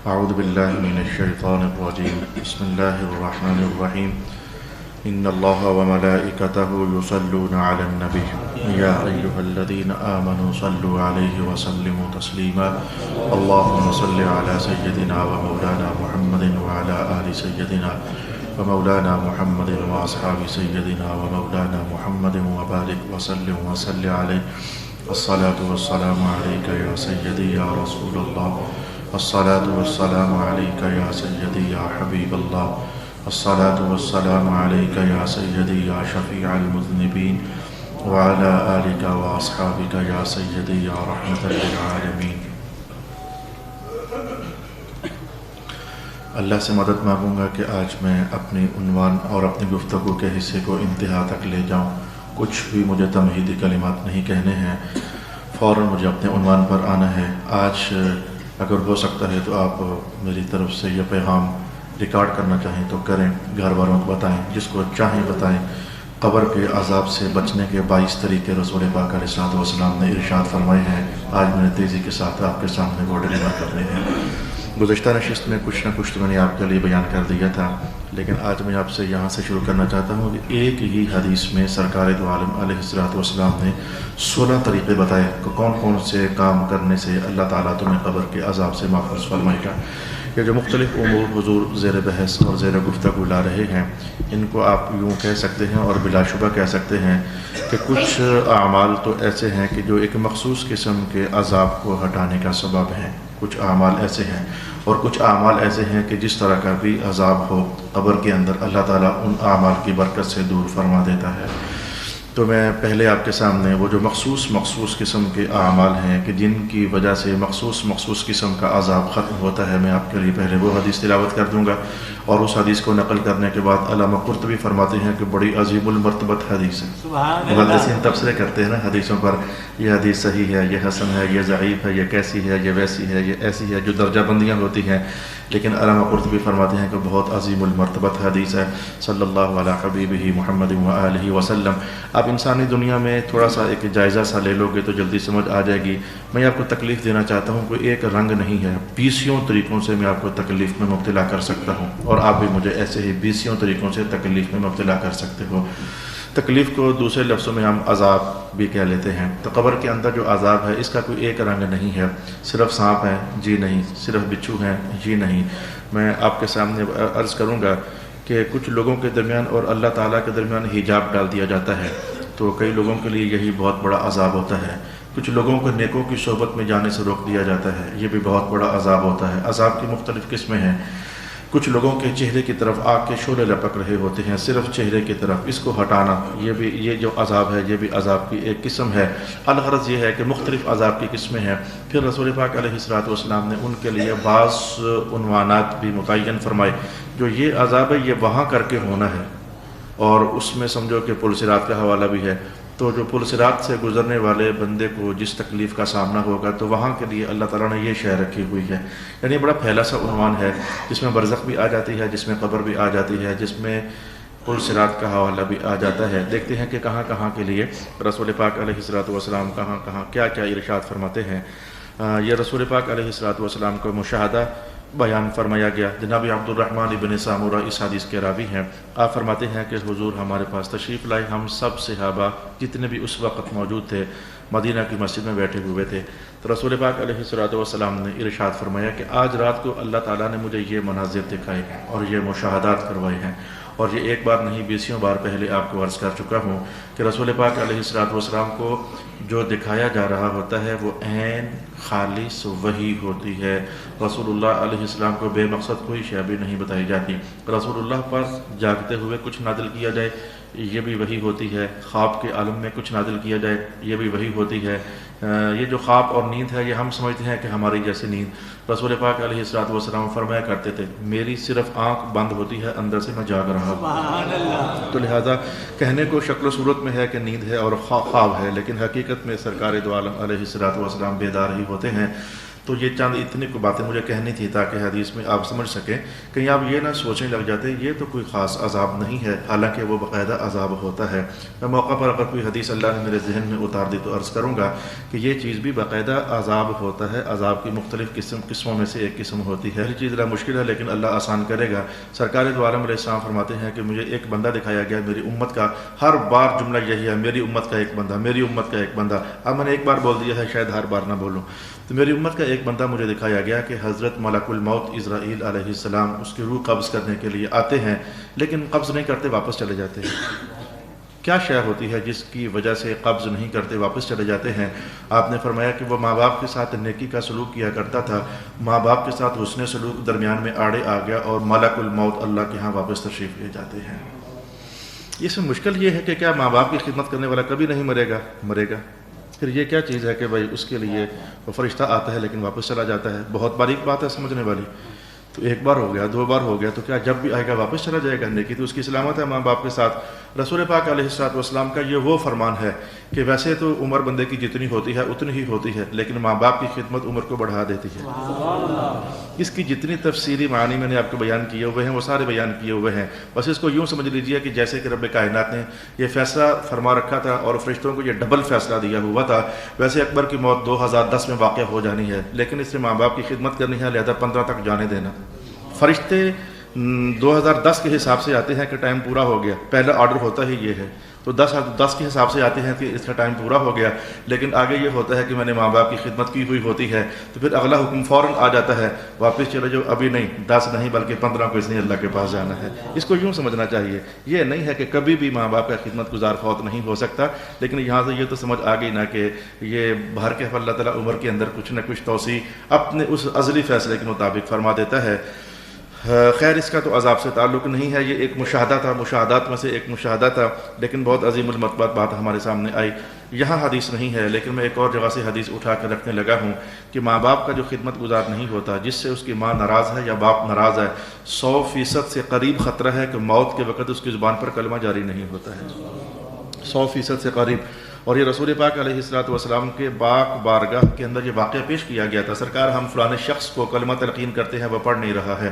اعوذ باللہ من الشیطان الرجیم بسم اللہ الرحمن الرحیم ان اللہ وملائکتہ یصلون علی النبی یا ایہا الذین آمنوا صلوا علیہ وسلموا تسلیما اللہم صل علی سیدنا ومولانا محمد وعلی آل سیدنا ومولانا محمد واصحاب سیدنا ومولانا محمد وبارک وسلم وصل علیہ الصلاة والسلام علیک یا سیدی یا رسول اللہ الصلاة والسلام علیک یا سیدی یا حبیب اللہ الصلاة والسلام علیک یا سیدی یا شفیع المذنبین وعلی آلک واصحابک یا سیدی یا رحمت للعالمین۔ اللہ سے مدد مانگوں گا کہ آج میں اپنی عنوان اور اپنی گفتگو کے حصے کو انتہا تک لے جاؤں۔ کچھ بھی مجھے تمہیدی کلمات نہیں کہنے ہیں، فوراً مجھے اپنے عنوان پر آنا ہے۔ آج اگر ہو سکتا ہے تو آپ میری طرف سے یہ پیغام ریکارڈ کرنا چاہیں تو کریں، گھر والوں کو بتائیں، جس کو چاہیں بتائیں۔ قبر کے عذاب سے بچنے کے 22 طریقے رسول پاک علیہ الصلوۃ والسلام نے ارشاد فرمائے ہیں، آج میں نے تیزی کے ساتھ آپ کے سامنے وہ ڈلیور کرنے ہیں۔ گزشتہ نشست میں کچھ نہ کچھ تو میں نے آپ کے لیے بیان کر دیا تھا، لیکن آج میں آپ سے یہاں سے شروع کرنا چاہتا ہوں کہ ایک ہی حدیث میں سرکار دو عالم علیہ الصلوۃ والسلام نے 16 طریقے بتائے کہ کون کون سے کام کرنے سے اللہ تعالیٰ تمہیں قبر کے عذاب سے محفوظ فرمائے گا۔ یہ جو مختلف امور حضور زیر بحث اور زیر گفتگو لا رہے ہیں، ان کو آپ یوں کہہ سکتے ہیں اور بلا شبہ کہہ سکتے ہیں کہ کچھ اعمال تو ایسے ہیں کہ جو ایک مخصوص قسم کے عذاب کو ہٹانے کا سبب ہیں، کچھ اعمال ایسے ہیں، اور کچھ اعمال ایسے ہیں کہ جس طرح کا بھی عذاب ہو قبر کے اندر اللہ تعالیٰ ان اعمال کی برکت سے دور فرما دیتا ہے۔ تو میں پہلے آپ کے سامنے وہ جو مخصوص قسم کے اعمال ہیں کہ جن کی وجہ سے مخصوص قسم کا عذاب ختم ہوتا ہے، میں آپ کے لیے پہلے وہ حدیث تلاوت کر دوں گا، اور اس حدیث کو نقل کرنے کے بعد علامہ قرطبی فرماتے ہیں کہ بڑی عظیم المرتبت حدیث ہے۔ محدثین تبصرے کرتے ہیں نا حدیثوں پر، یہ حدیث صحیح ہے، یہ حسن ہے، یہ ضعیف ہے، یہ کیسی ہے، یہ ویسی ہے، یہ ایسی ہے، جو درجہ بندیاں ہوتی ہیں، لیکن علامہ قرطبی فرماتے ہیں کہ بہت عظیم المرتبت حدیث ہے۔ صلی اللہ علی حبیبہ محمد وآلہ وسلم۔ آپ انسانی دنیا میں تھوڑا سا ایک جائزہ سا لے لو گے تو جلدی سمجھ آ جائے گی۔ میں آپ کو تکلیف دینا چاہتا ہوں، کوئی ایک رنگ نہیں ہے، 20 طریقوں سے میں آپ کو تکلیف میں مبتلا کر سکتا ہوں، اور آپ بھی مجھے ایسے ہی 20 طریقوں سے تکلیف میں مبتلا کر سکتے ہو۔ تکلیف کو دوسرے لفظوں میں ہم عذاب بھی کہہ لیتے ہیں۔ تو قبر کے اندر جو عذاب ہے اس کا کوئی ایک رنگ نہیں ہے، صرف سانپ ہے جی نہیں، صرف بچھو ہیں جی نہیں۔ میں آپ کے سامنے عرض کروں گا کہ کچھ لوگوں کے درمیان اور اللہ تعالیٰ کے درمیان حجاب ڈال دیا جاتا ہے، تو کئی لوگوں کے لیے یہی بہت بڑا عذاب ہوتا ہے۔ کچھ لوگوں کو نیکوں کی صحبت میں جانے سے روک دیا جاتا ہے، یہ بھی بہت بڑا عذاب ہوتا ہے۔ عذاب کی مختلف قسمیں ہیں۔ کچھ لوگوں کے چہرے کی طرف آگ کے شعلے لپک رہے ہوتے ہیں، صرف چہرے کی طرف، اس کو ہٹانا، یہ جو عذاب ہے یہ بھی عذاب کی ایک قسم ہے۔ الغرض یہ ہے کہ مختلف عذاب کی قسمیں ہیں۔ پھر رسول پاک علیہ الصلوۃ والسلام نے ان کے لیے بعض عنوانات بھی متعین فرمائے، جو یہ عذاب ہے یہ وہاں کر کے ہونا ہے، اور اس میں سمجھو کہ پل صراط کا حوالہ بھی ہے۔ تو جو پل صراط سے گزرنے والے بندے کو جس تکلیف کا سامنا ہوگا تو وہاں کے لیے اللہ تعالیٰ نے یہ شے رکھی ہوئی ہے۔ یعنی بڑا پھیلا سا عنوان ہے، جس میں برزخ بھی آ جاتی ہے، جس میں قبر بھی آ جاتی ہے، جس میں پل صراط کا حوالہ بھی آ جاتا ہے۔ دیکھتے ہیں کہ کہاں کہاں کے لیے رسول پاک علیہ الصلوۃ والسلام کہاں کہاں کیا کیا ارشاد فرماتے ہیں۔ یہ رسول پاک علیہ الصلوۃ والسلام کو مشاہدہ بیان فرمایا گیا۔ جناب عبد الرحمن بن سامورہ اس حدیث کے راوی ہیں۔ آپ فرماتے ہیں کہ حضور ہمارے پاس تشریف لائے، ہم سب صحابہ جتنے بھی اس وقت موجود تھے مدینہ کی مسجد میں بیٹھے ہوئے تھے، تو رسول پاک علیہ الصلوۃ والسلام نے ارشاد فرمایا کہ آج رات کو اللہ تعالیٰ نے مجھے یہ مناظر دکھائے ہیں اور یہ مشاہدات کروائے ہیں، اور یہ ایک بار نہیں 20 بار پہلے آپ کو عرض کر چکا ہوں کہ رسول پاک علیہ الصلوۃ والسلام کو جو دکھایا جا رہا ہوتا ہے وہ عین خالص وحی ہوتی ہے۔ رسول اللہ علیہ السلام کو بے مقصد کوئی شے بھی نہیں بتائی جاتی۔ رسول اللہ پر جاگتے ہوئے کچھ نازل کیا جائے یہ بھی وحی ہوتی ہے، خواب کے عالم میں کچھ نازل کیا جائے یہ بھی وحی ہوتی ہے۔ یہ جو خواب اور نیند ہے یہ ہم سمجھتے ہیں کہ ہماری جیسی نیند، رسول پاک علیہ الصلوۃ والسلام فرمایا کرتے تھے میری صرف آنکھ بند ہوتی ہے، اندر سے میں جاگ رہا ہوں۔ تو لہٰذا کہنے کو شکل و صورت میں ہے کہ نیند ہے اور خواب ہے، لیکن حقیقت میں سرکار دو عالم علیہ الصلوۃ والسلام بیدار ہی ہوتے ہیں۔ تو یہ چند اتنی کوئی باتیں مجھے کہنی تھی تاکہ حدیث میں آپ سمجھ سکیں، کہیں آپ یہ نہ سوچنے لگ جاتے یہ تو کوئی خاص عذاب نہیں ہے، حالانکہ وہ باقاعدہ عذاب ہوتا ہے۔ میں موقع پر اگر کوئی حدیث اللہ نے میرے ذہن میں اتار دی تو عرض کروں گا کہ یہ چیز بھی باقاعدہ عذاب ہوتا ہے، عذاب کی مختلف قسموں میں سے ایک قسم ہوتی ہے۔ یہ چیز ذرا مشکل ہے لیکن اللہ آسان کرے گا۔ سرکار دو عالم علیہ السلام فرماتے ہیں کہ مجھے ایک بندہ دکھایا گیا میری امت کا، ہر بار جملہ یہی ہے، میری امت کا ایک بندہ، میری امت کا ایک بندہ۔ اب میں نے ایک بار بول دیا ہے، شاید ہر بار نہ بولوں۔ تو میری امت کا ایک بندہ مجھے دکھایا گیا کہ حضرت ملک الموت اسرائیل علیہ السلام اس کی روح قبض کرنے کے لیے آتے ہیں، لیکن قبض نہیں کرتے، واپس چلے جاتے ہیں۔ کیا شے ہوتی ہے جس کی وجہ سے قبض نہیں کرتے، واپس چلے جاتے ہیں؟ آپ نے فرمایا کہ وہ ماں باپ کے ساتھ نیکی کا سلوک کیا کرتا تھا، ماں باپ کے ساتھ حسن سلوک درمیان میں آڑے آ گیا اور ملک الموت اللہ کے ہاں واپس تشریف لے جاتے ہیں۔ اس میں مشکل یہ ہے کہ کیا ماں باپ کی خدمت کرنے والا کبھی نہیں مرے گا؟ پھر یہ کیا چیز ہے کہ بھائی اس کے لیے وہ فرشتہ آتا ہے لیکن واپس چلا جاتا ہے؟ بہت باریک بات ہے سمجھنے والی۔ تو ایک بار ہو گیا، دو بار ہو گیا، تو کیا جب بھی آئے گا واپس چلا جائے گا؟ نیکی تو اس کی سلامت ہے ماں باپ کے ساتھ۔ رسول پاک علیہ السلام کا یہ وہ فرمان ہے کہ ویسے تو عمر بندے کی جتنی ہوتی ہے اتنی ہی ہوتی ہے، لیکن ماں باپ کی خدمت عمر کو بڑھا دیتی ہے۔ اس کی جتنی تفصیلی معنی میں نے آپ کو بیان کیے ہوئے ہیں وہ سارے بیان کیے ہوئے ہیں، بس اس کو یوں سمجھ لیجئے کہ جیسے کہ رب کائنات نے یہ فیصلہ فرما رکھا تھا اور فرشتوں کو یہ ڈبل فیصلہ دیا ہوا تھا، ویسے اکبر کی موت 2010 میں واقع ہو جانی ہے، لیکن اس نے ماں باپ کی خدمت کرنی ہے، لہذا 15 تک جانے دینا۔ فرشتے 2010 کے حساب سے آتے ہیں کہ ٹائم پورا ہو گیا، پہلا آرڈر ہوتا ہی یہ ہے، تو 10 کے حساب سے آتے ہیں کہ اس کا ٹائم پورا ہو گیا، لیکن آگے یہ ہوتا ہے کہ میں نے ماں باپ کی خدمت کی ہوئی ہوتی ہے، تو پھر اگلا حکم فوراً آ جاتا ہے، واپس چلے جاؤ، ابھی نہیں، 10 نہیں بلکہ 15 کو اس نے اللہ کے پاس جانا ہے۔ اس کو یوں سمجھنا چاہیے، یہ نہیں ہے کہ کبھی بھی ماں باپ کا خدمت گزار فوت نہیں ہو سکتا، لیکن یہاں سے یہ تو سمجھ آ گئی نا کہ یہ باہر کے اللہ تعالیٰ عمر کے اندر کچھ نہ کچھ توسیع اپنے اس ازلی فیصلے کے مطابق فرما دیتا ہے۔ خیر اس کا تو عذاب سے تعلق نہیں ہے، یہ ایک مشاہدہ تھا، مشاہدات میں سے ایک مشاہدہ تھا، لیکن بہت عظیم المرتبہ بات ہمارے سامنے آئی۔ یہاں حدیث نہیں ہے لیکن میں ایک اور جگہ سے حدیث اٹھا کر رکھنے لگا ہوں کہ ماں باپ کا جو خدمت گزار نہیں ہوتا، جس سے اس کی ماں ناراض ہے یا باپ ناراض ہے، 100% سے قریب خطرہ ہے کہ موت کے وقت اس کی زبان پر کلمہ جاری نہیں ہوتا ہے، 100% سے قریب۔ اور یہ رسول پاک علیہ السلام کے بارگاہ کے اندر یہ واقعہ پیش کیا گیا تھا، سرکار ہم فلاں شخص کو کلمہ تلقین کرتے ہیں، وہ پڑھ نہیں رہا ہے۔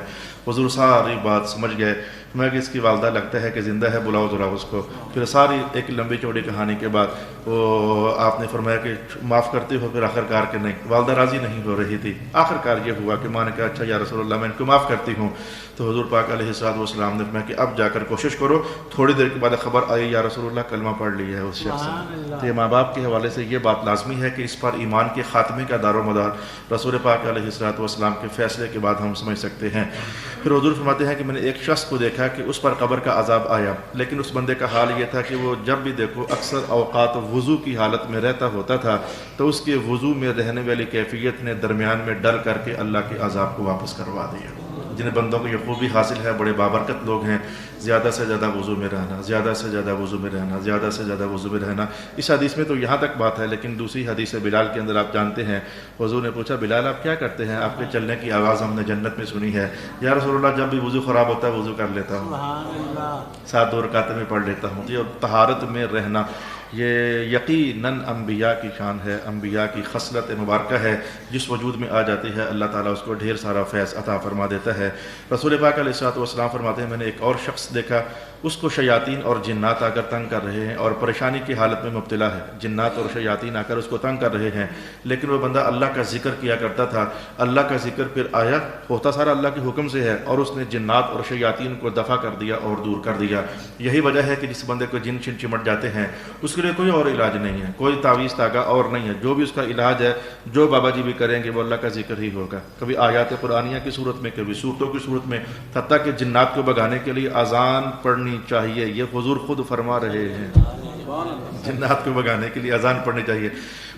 حضور ساری بات سمجھ گئے، میں کہ اس کی والدہ لگتا ہے کہ زندہ ہے، بلاؤ ذرا اس کو۔ پھر ساری ایک لمبی چوڑی کہانی کے بعد وہ آپ نے فرمایا کہ معاف کرتے ہو، پھر آخر کار کہ نہیں، والدہ راضی نہیں ہو رہی تھی، آخر کار یہ ہوا کہ ماں نے کہا اچھا یا رسول اللہ میں ان کو معاف کرتی ہوں۔ تو حضور پاک علیہ السلام نے فرمایا کہ اب جا کر کوشش کرو۔ تھوڑی دیر کے بعد خبر آئی یا رسول اللہ کلمہ پڑھ لی ہے اس شخص نے۔ تو یہ ماں باپ کے حوالے سے یہ بات لازمی ہے کہ اس پر ایمان کے خاتمے کا دار و مدار رسول پاک علیہ السلام کے فیصلے کے بعد ہم سمجھ سکتے ہیں۔ پھر حضور فرماتے ہیں کہ میں نے ایک شخص کو دیکھا کہ اس پر قبر کا عذاب آیا، لیکن اس بندے کا حال یہ تھا کہ وہ جب بھی دیکھو اکثر اوقات وضو کی حالت میں رہتا ہوتا تھا، تو اس کے وضو میں رہنے والی کیفیت نے درمیان میں ڈر کر کے اللہ کے عذاب کو واپس کروا دیا۔ جن بندوں کو یہ خوبی حاصل ہے، بڑے بابرکت لوگ ہیں، زیادہ سے زیادہ وضو میں رہنا، زیادہ سے زیادہ وضو میں رہنا، زیادہ سے زیادہ وضو میں رہنا۔ اس حدیث میں تو یہاں تک بات ہے، لیکن دوسری حدیث بلال کے اندر آپ جانتے ہیں، حضور نے پوچھا بلال آپ کیا کرتے ہیں؟ آپ کے چلنے کی آواز ہم نے جنت میں سنی ہے۔ یا رسول اللہ جب بھی وضو خراب ہوتا ہے وضو کر لیتا ہوں، 7 2 رکعتیں میں پڑھ لیتا ہوں۔ یہ طہارت میں رہنا یہ یقیناً انبیاء کی شان ہے، انبیاء کی خصلت مبارکہ ہے، جس وجود میں آ جاتی ہے اللہ تعالیٰ اس کو ڈھیر سارا فیض عطا فرما دیتا ہے۔ رسول پاک علیہ السلام فرماتے ہیں میں نے ایک اور شخص دیکھا، اس کو شیاطین اور جنات آ کر تنگ کر رہے ہیں اور پریشانی کی حالت میں مبتلا ہے، جنات اور شیاطین آ کر اس کو تنگ کر رہے ہیں، لیکن وہ بندہ اللہ کا ذکر کیا کرتا تھا۔ اللہ کا ذکر پھر آیا ہوتا سارا اللہ کے حکم سے ہے، اور اس نے جنات اور شیاطین کو دفع کر دیا اور دور کر دیا۔ یہی وجہ ہے کہ جس بندے کو جن شن چمٹ جاتے ہیں اس کے لیے کوئی اور علاج نہیں ہے، کوئی تعویذ تاگا اور نہیں ہے، جو بھی اس کا علاج ہے، جو بابا جی بھی کریں گے وہ اللہ کا ذکر ہی ہوگا، کبھی آیات قرآنیہ کی صورت میں، کبھی صورتوں کی صورت میں، حتیٰ کہ جنات کو بگانے کے لیے اذان پڑھنی چاہیے، یہ حضور خود فرما رہے ہیں، جنات کو بگانے کے لیے اذان پڑھنی چاہیے۔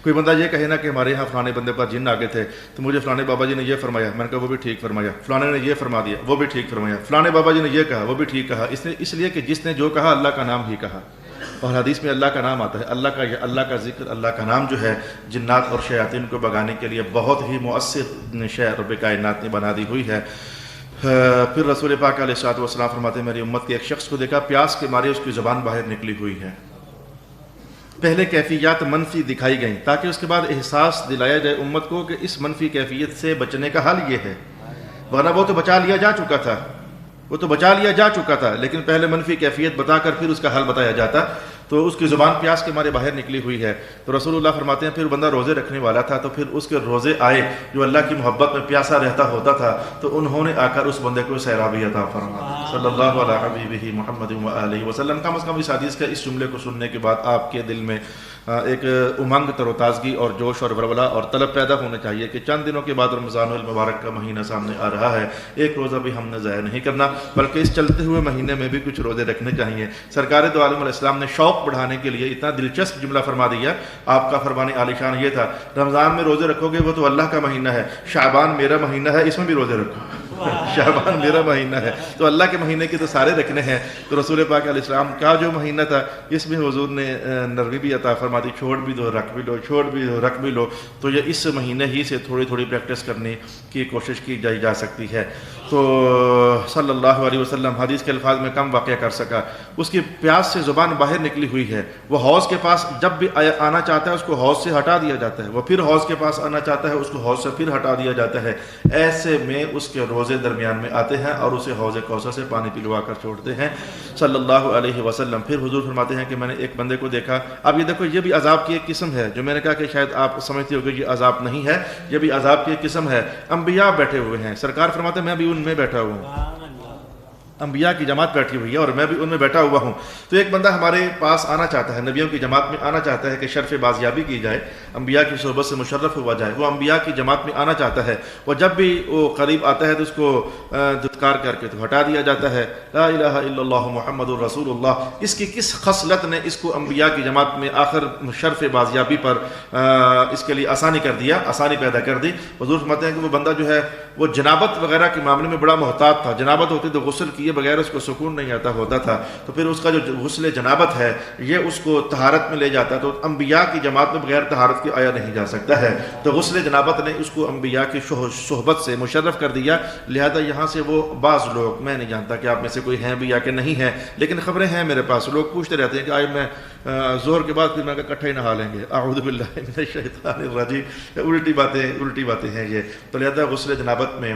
کوئی بندہ یہ کہے نا کہ ہمارے یہاں فلانے بندے پر جن آگے تھے تو مجھے فلانے بابا جی نے یہ فرمایا، میں نے کہا وہ بھی ٹھیک فرمایا، فلانے نے یہ فرما دیا وہ بھی ٹھیک فرمایا، فلانے بابا جی نے یہ کہا وہ بھی ٹھیک کہا، اس لیے کہ جس نے جو کہا اللہ کا نام ہی کہا، اور حدیث میں اللہ کا نام آتا ہے، اللہ کا ذکر، اللہ کا نام جو ہے جنات اور شیاطین کو بگانے کے لیے بہت ہی مؤثر شے رب کائنات نے بنا دی ہوئی ہے۔ پھر رسول پاک علیہ السلام فرماتے ہیں میری امت کے ایک شخص کو دیکھا، پیاس کے مارے اس کی زبان باہر نکلی ہوئی ہے، پہلے کیفیات منفی دکھائی گئیں تاکہ اس کے بعد احساس دلایا جائے امت کو کہ اس منفی کیفیت سے بچنے کا حل یہ ہے، ورنہ وہ تو بچا لیا جا چکا تھا، لیکن پہلے منفی کیفیت بتا کر پھر اس کا حل بتایا جاتا، تو اس کی زبان پیاس کے مارے باہر نکلی ہوئی ہے۔ تو رسول اللہ فرماتے ہیں پھر بندہ روزے رکھنے والا تھا، تو پھر اس کے روزے آئے جو اللہ کی محبت میں پیاسا رہتا ہوتا تھا، تو انہوں نے آ کر اس بندے کو سیرابی عطا فرمائی صلی اللہ علیہ حبیبہ محمد وآلہ وسلم۔ کم از کم اس حدیث کا اس جملے کو سننے کے بعد آپ کے دل میں ایک امنگ، تر و تازگی اور جوش اور ولولہ اور طلب پیدا ہونا چاہیے کہ چند دنوں کے بعد رمضان المبارک کا مہینہ سامنے آ رہا ہے، ایک روزہ بھی ہم نے ضائع نہیں کرنا، بلکہ اس چلتے ہوئے مہینے میں بھی کچھ روزے رکھنے چاہیے۔ سرکار دو عالم علیہ السلام نے شوق بڑھانے کے لیے اتنا دلچسپ جملہ فرما دیا، آپ کا فرمان عالی شان یہ تھا، رمضان میں روزے رکھو گے وہ تو اللہ کا مہینہ ہے، شعبان میرا مہینہ ہے، اس میں بھی روزے رکھو، شعبان میرا مہینہ ہے، تو اللہ کے مہینے کے تو سارے رکھنے ہیں۔ تو رسول پاک علیہ السلام کا جو مہینہ تھا اس میں حضور نے نرمی بھی عطا فرما دی، چھوڑ بھی دو رکھ بھی لو، چھوڑ بھی دو رکھ بھی لو، تو یہ اس مہینے ہی سے تھوڑی تھوڑی پریکٹس کرنے کی کوشش کی جا سکتی ہے۔ تو صلی اللہ علیہ وسلم حدیث کے الفاظ میں کم واقعہ کر سکا، اس کی پیاس سے زبان باہر نکلی ہوئی ہے، وہ حوض کے پاس جب بھی آنا چاہتا ہے اس کو حوض سے ہٹا دیا جاتا ہے، وہ پھر حوض کے پاس آنا چاہتا ہے اس کو حوض سے پھر ہٹا دیا جاتا ہے، ایسے میں اس کے روزے درمیان میں آتے ہیں اور اسے حوض کوثر سے پانی پلوا کر چھوڑتے ہیں صلی اللہ علیہ وسلم۔ پھر حضور فرماتے ہیں کہ میں نے ایک بندے کو دیکھا، اب یہ دیکھو یہ بھی عذاب کی ایک قسم ہے، جو میں نے کہا کہ شاید آپ سمجھتے ہو کہ یہ عذاب نہیں ہے، یہ بھی عذاب کی ایک قسم ہے۔ انبیاء بیٹھے ہوئے ہیں، سرکار فرماتے ہیں میں بھی ان میں بیٹھا ہوا ہوں، انبیاء کی جماعت بیٹھی ہوئی ہے اور میں بھی ان میں بیٹھا ہوا ہوں۔ تو ایک بندہ ہمارے پاس آنا چاہتا ہے، نبیوں کی جماعت میں آنا چاہتا ہے کہ شرف بازیابی کی جائے، انبیاء کی صحبت سے مشرف ہوا جائے، وہ انبیاء کی جماعت میں آنا چاہتا ہے، وہ جب بھی وہ قریب آتا ہے تو اس کو دھتکار کر کے تو ہٹا دیا جاتا ہے، لا الہ الا اللہ محمد الرسول اللہ۔ اس کی کس خصلت نے اس کو انبیاء کی جماعت میں آخر شرف بازیابی پر اس کے لیے آسانی کر دیا، آسانی پیدا کر دی۔ حضور فرماتے ہیں کہ وہ بندہ جو ہے وہ جنابت وغیرہ کے معاملے میں بڑا محتاط تھا، جنابت ہوتی تو غسل کیے بغیر اس کو سکون نہیں آتا ہوتا تھا، تو پھر اس کا جو غسل جنابت ہے یہ اس کو طہارت میں لے جاتا ہے، تو انبیاء کی جماعت میں بغیر طہارت کے آیا نہیں جا سکتا ہے، تو غسل جنابت نے اس کو انبیاء کی صحبت سے مشرف کر دیا۔ لہذا یہاں سے وہ بعض لوگ، میں نہیں جانتا کہ آپ میں سے کوئی ہیں بھی یا کہ نہیں ہیں، لیکن خبریں ہیں میرے پاس، لوگ پوچھتے رہتے ہیں کہ آج میں ظہر کے بعد پھر میں اکٹھے ہی نہا لیں گے، اعوذ باللہ من الشیطان الرجیم، الٹی باتیں ہیں یہ۔ تو لہذا غسل جنابت میں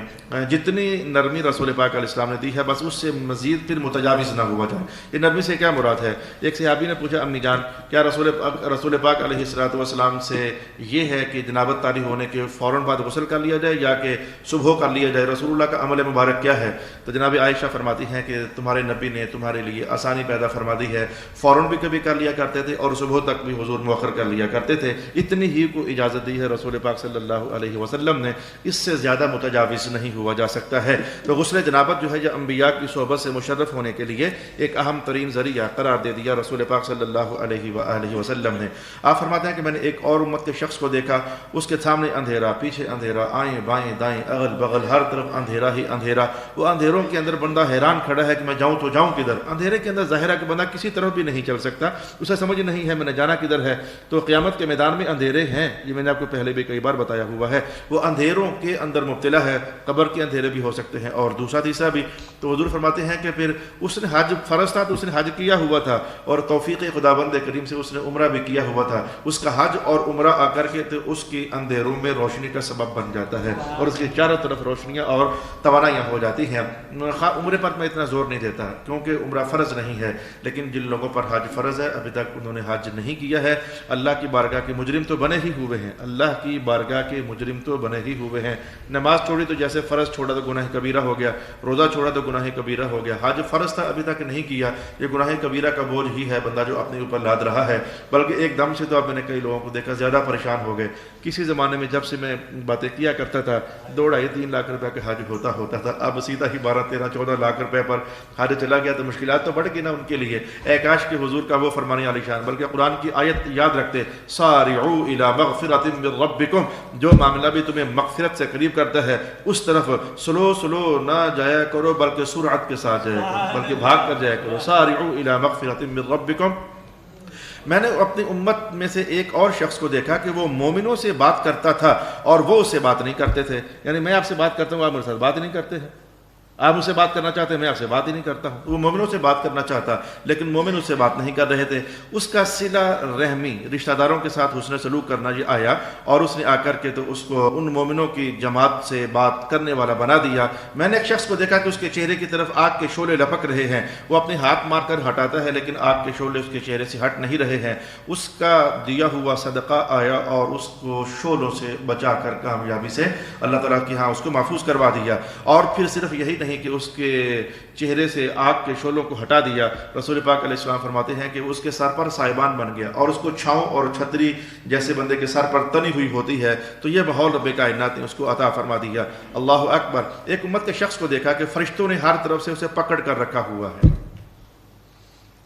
جتنی نرمی رسول پاک علیہ السلام نے دی ہے بس اس سے مزید پھر متجاوز نہ ہوا جائے۔ یہ نرمی سے کیا مراد ہے؟ ایک صحابی نے پوچھا امی جان کیا رسول پاک علیہ السلام سے یہ ہے کہ جنابت طاری ہونے کے فوراً بعد غسل کر لیا جائے یا کہ صبح کر لیا جائے، رسول اللہ کا عمل مبارک کیا ہے؟ تو جناب عائشہ فرماتی ہیں کہ تمہارے نبی نے تمہارے لیے آسانی پیدا فرما دی ہے، فوراً بھی کبھی کر لیا کرتے تھے اور صبح تک بھی حضور مؤخر کر لیا کرتے تھے، اتنی ہی کو اجازت دی ہے رسول پاک صلی اللہ علیہ وسلم نے، اس سے زیادہ متجاوز نہیں ہوا جا سکتا ہے۔ تو غسل جنابت جو ہے یہ انبیاء کی صحبت سے مشرف ہونے کے لیے ایک اہم ترین ذریعہ قرار دے دیا رسول پاک صلی اللہ علیہ وآلہ وسلم نے۔ آپ فرماتے ہیں کہ میں نے ایک اور امت کے شخص کو دیکھا، اس کے سامنے اندھیرا، پیچھے اندھیرا، آئیں بائیں دائیں اغل بغل ہر طرف اندھیرا ہی اندھیرا، وہ اندھیروں کے اندر بندہ حیران کھڑا ہے کہ میں جاؤں تو جاؤں کدھر؟ اندھیرے کے اندر ظاہر ہے کہ بندہ کسی طرف بھی نہیں چل سکتا، اسے سمجھ نہیں ہے میں نے جانا کدھر ہے۔ تو قیامت کے میدان میں اندھیرے ہیں، یہ میں نے آپ کو پہلے بھی کئی بار بتایا ہوا ہے، وہ اندھیروں کے اندر مبتلا ہے، قبر کے اندھیرے بھی ہو سکتے ہیں اور دوسرا تیسرا بھی۔ تو حضور فرماتے ہیں کہ پھر اس نے حج فرض تھا تو اس نے حج کیا ہوا تھا اور توفیق خداوند کریم سے اس نے عمرہ بھی کیا ہوا تھا، اس کا حج اور عمرہ آ کر کے تو اس کی اندھیروں میں روشنی کا سبب بن جاتا ہے اور اس کی چاروں طرف روشنیاں اور توانائیاں ہو جاتی ہیں۔ عمرے پر میں اتنا زور نہیں دیتا کیونکہ عمرہ فرض نہیں ہے، لیکن جن لوگوں پر حج فرض ہے ابھی تک انہوں نے حج نہیں کیا ہے، اللہ کی بارگاہ کے مجرم تو بنے ہی ہوئے ہیں، اللہ کی بارگاہ کے مجرم تو بنے ہی ہوئے ہیں۔ نماز چھوڑی تو جیسے فرض چھوڑا تو گناہ کبیرہ ہو گیا، روزہ چھوڑا تو گناہ کبیرہ ہو گیا، حج فرض تھا ابھی تک نہیں کیا، یہ گناہ کبیرہ کا بوجھ ہی ہے بندہ جو اپنے اوپر لاد رہا ہے۔ بلکہ ایک دم سے تو اب میں نے کئی لوگوں کو دیکھا زیادہ پریشان ہو گئے۔ کسی زمانے میں جب سے میں باتیں کیا کرتا تھا 2-3 لاکھ روپے کا حج ہوتا تھا، اب سیدھا ہی 12-13-14 لاکھ روپے پر حج چلا گیا، تو مشکلات تو بڑھ گئی نا ان کے لیے۔ اے کاش کہ حضور کا وہ فرمان عالی شان، بلکہ قرآن کی آیت یاد رکھتے، سارعوا الی مغفرۃ من ربکم، جو معاملہ بھی تمہیں مغفرت سے قریب کرتا ہے اس طرف سلو نہ جایا کرو بلکہ سرعت کے ساتھ جایا کرو، بلکہ بھاگ کر جایا کرو۔ سارعوا الی مغفرۃ من ربکم۔ میں نے اپنی امت میں سے ایک اور شخص کو دیکھا کہ وہ مومنوں سے بات کرتا تھا اور وہ اس سے بات نہیں کرتے تھے، یعنی میں آپ سے بات کرتا ہوں آپ میرے ساتھ بات نہیں کرتے ہیں، آپ مجھ سے بات کرنا چاہتے ہیں، میں آپ سے بات ہی نہیں کرتا ہوں. وہ مومنوں سے بات کرنا چاہتا لیکن مومن اس سے بات نہیں کر رہے تھے. اس کا صلہ رحمی، رشتہ داروں کے ساتھ حسن سلوک کرنا یہ آیا اور اس نے آ کر کے تو اس کو ان مومنوں کی جماعت سے بات کرنے والا بنا دیا. میں نے ایک شخص کو دیکھا کہ اس کے چہرے کی طرف آگ کے شعلے لپک رہے ہیں. وہ اپنے ہاتھ مار کر ہٹاتا ہے لیکن آگ کے شعلے اس کے چہرے سے ہٹ نہیں رہے ہیں. اس کا دیا ہوا صدقہ آیا اور اس کو شعلوں سے بچا کر کامیابی سے اللہ تعالیٰ کی ہاں اس کو محفوظ کروا دیا. اور پھر صرف یہی نہیں کہ اس کے چہرے سے آگ کے شعلوں کو ہٹا دیا، رسول پاک علیہ السلام فرماتے ہیں کہ اس کے سر پر سائبان بن گیا اور اس کو چھاؤں اور چھتری جیسے بندے کے سر پر تنی ہوئی ہوتی ہے. تو یہ ماحول رب کائنات نے اس کو عطا فرما دیا. اللہ اکبر. ایک امت کے شخص کو دیکھا کہ فرشتوں نے ہر طرف سے اسے پکڑ کر رکھا ہوا ہے.